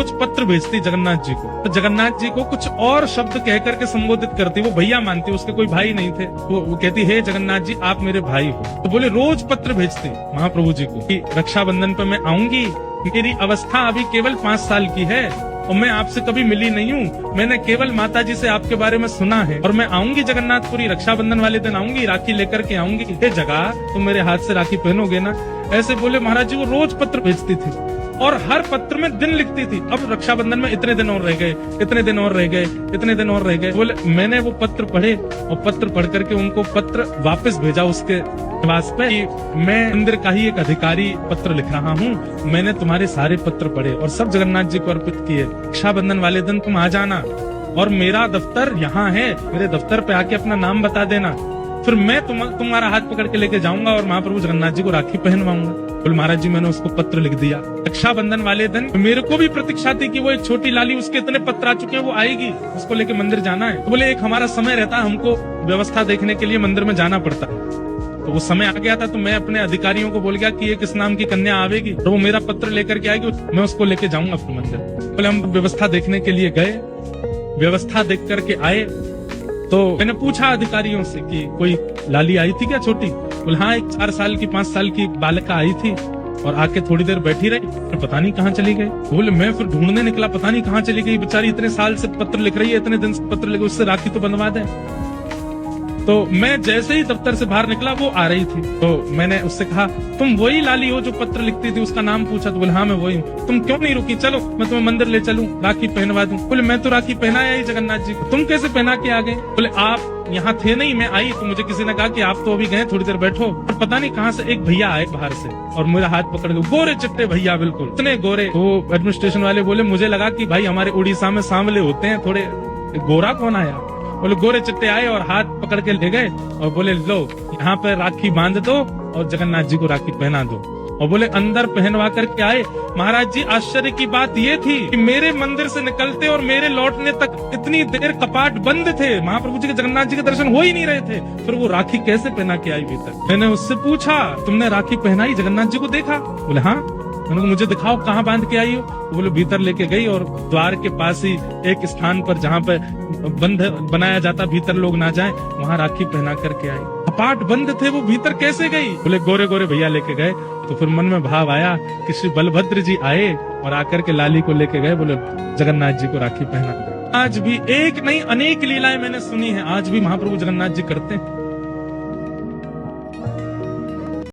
कुछ पत्र भेजती जगन्नाथ जी को, तो जगन्नाथ जी को कुछ और शब्द कह करके संबोधित करती। वो भैया मानती, उसके कोई भाई नहीं थे। वो कहती, हे जगन्नाथ जी आप मेरे भाई हो। तो बोले रोज पत्र भेजती महाप्रभु जी को कि रक्षाबंधन पर मैं आऊंगी, मेरी अवस्था अभी केवल 5 साल की है और मैं आपसे कभी मिली नहीं हूँ। मैंने केवल माता जी से आपके बारे में सुना है और मैं आऊंगी जगन्नाथपुरी, रक्षाबंधन वाले दिन आऊंगी, राखी लेकर के आऊंगी। हे जगह तुम मेरे हाथ से राखी पहनोगे ना? ऐसे बोले महाराज जी। वो रोज पत्र भेजती थी और हर पत्र में दिन लिखती थी। अब रक्षाबंधन में इतने दिन और रह गए, इतने दिन और रह गए, इतने दिन और रह गए। बोले मैंने वो पत्र पढ़े और पत्र पढ़ करके उनको पत्र वापस भेजा उसके निवास पे कि मैं मंदिर का ही एक अधिकारी पत्र लिख रहा हूँ, मैंने तुम्हारे सारे पत्र पढ़े और सब जगन्नाथ जी को अर्पित किए। रक्षाबंधन वाले दिन तुम आ जाना और मेरा दफ्तर यहाँ है, मेरे दफ्तर पे आके अपना नाम बता देना, फिर मैं तुम्हारा हाथ पकड़ के लेके जाऊंगा और महाप्रभु जगन्नाथ जी को राखी पहनवाऊंगा। बोले महाराज जी मैंने उसको पत्र लिख दिया। रक्षाबंधन वाले दिन मेरे को भी प्रतीक्षा थी कि वो एक छोटी लाली, उसके इतने पत्र आ चुके हैं, वो आएगी, उसको लेके मंदिर जाना है। तो बोले एक हमारा समय रहता है, हमको व्यवस्था देखने के लिए मंदिर में जाना पड़ता है। तो वो समय आ गया था, तो मैं अपने अधिकारियों को बोल गया कि एक इस नाम की कन्या आवेगी और वो मेरा पत्र लेकर के आएगी, मैं उसको लेके जाऊंगा अपने मंदिर। बोले हम व्यवस्था देखने के लिए गए, व्यवस्था देख करके आए तो मैंने पूछा अधिकारियों से कि कोई लाली आई थी क्या छोटी? बोले हाँ, एक 4 साल की 5 साल की बालिका आई थी और आके थोड़ी देर बैठी रही, फिर पता नहीं कहाँ चली गई। बोले मैं फिर ढूंढने निकला, पता नहीं कहाँ चली गई बेचारी, इतने साल से पत्र लिख रही है, इतने दिन से पत्र लिख, उससे राखी तो बंधवा दे। तो मैं जैसे ही दफ्तर से बाहर निकला वो आ रही थी, तो मैंने उससे कहा तुम वही लाली हो जो पत्र लिखती थी? उसका नाम पूछा तो बोले हाँ मैं वही हूँ। तुम क्यों नहीं रुकी? चलो मैं तुम्हें मंदिर ले चलूं, राखी पहनवा दूं। बोले मैं तो राखी पहनाया ही जगन्नाथ जी को, तुम कैसे पहना के आ गए? बोले आप यहाँ थे नहीं, मैं आई तो मुझे किसी ने कहा कि आप तो अभी गए, थोड़ी देर बैठो। और पता नहीं कहाँ से एक भैया आए बाहर से और मेरा हाथ पकड़ के, गोरे चिट्टे भैया, बिल्कुल इतने गोरे। तो एडमिनिस्ट्रेशन वाले बोले मुझे लगा कि भाई हमारे उड़ीसा में सांवले होते हैं थोड़े, गोरा कौन आया? बोले गोरे चिट्टे आए और हाथ पकड़ के ले गए और बोले लो यहाँ पे राखी बांध दो और जगन्नाथ जी को राखी पहना दो। और बोले अंदर पहनवा करके आए। महाराज जी आश्चर्य की बात ये थी कि मेरे मंदिर से निकलते और मेरे लौटने तक इतनी देर कपाट बंद थे, महाप्रभु जी के, जगन्नाथ जी के दर्शन हो ही नहीं रहे थे। फिर वो राखी कैसे पहना के आई भीतर? मैंने उससे पूछा तुमने राखी पहनाई, जगन्नाथ जी को देखा? बोले हाँ। मैंने कहा मुझे दिखाओ कहाँ बांध के आई हो? तो बोले भीतर लेके गई और द्वार के पास ही एक स्थान पर जहाँ पे बंद बनाया जाता भीतर लोग ना जाए, वहाँ राखी पहना करके आई। कपाट बंद थे, वो भीतर कैसे गई? बोले गोरे गोरे भैया लेके गए। तो फिर मन में भाव आया कि श्री बलभद्र जी आए और आकर के लाली को लेके गए, बोले जगन्नाथ जी को राखी पहना। आज भी एक नहीं अनेक लीलाएं मैंने सुनी है, आज भी महाप्रभु जगन्नाथ जी करते हैं।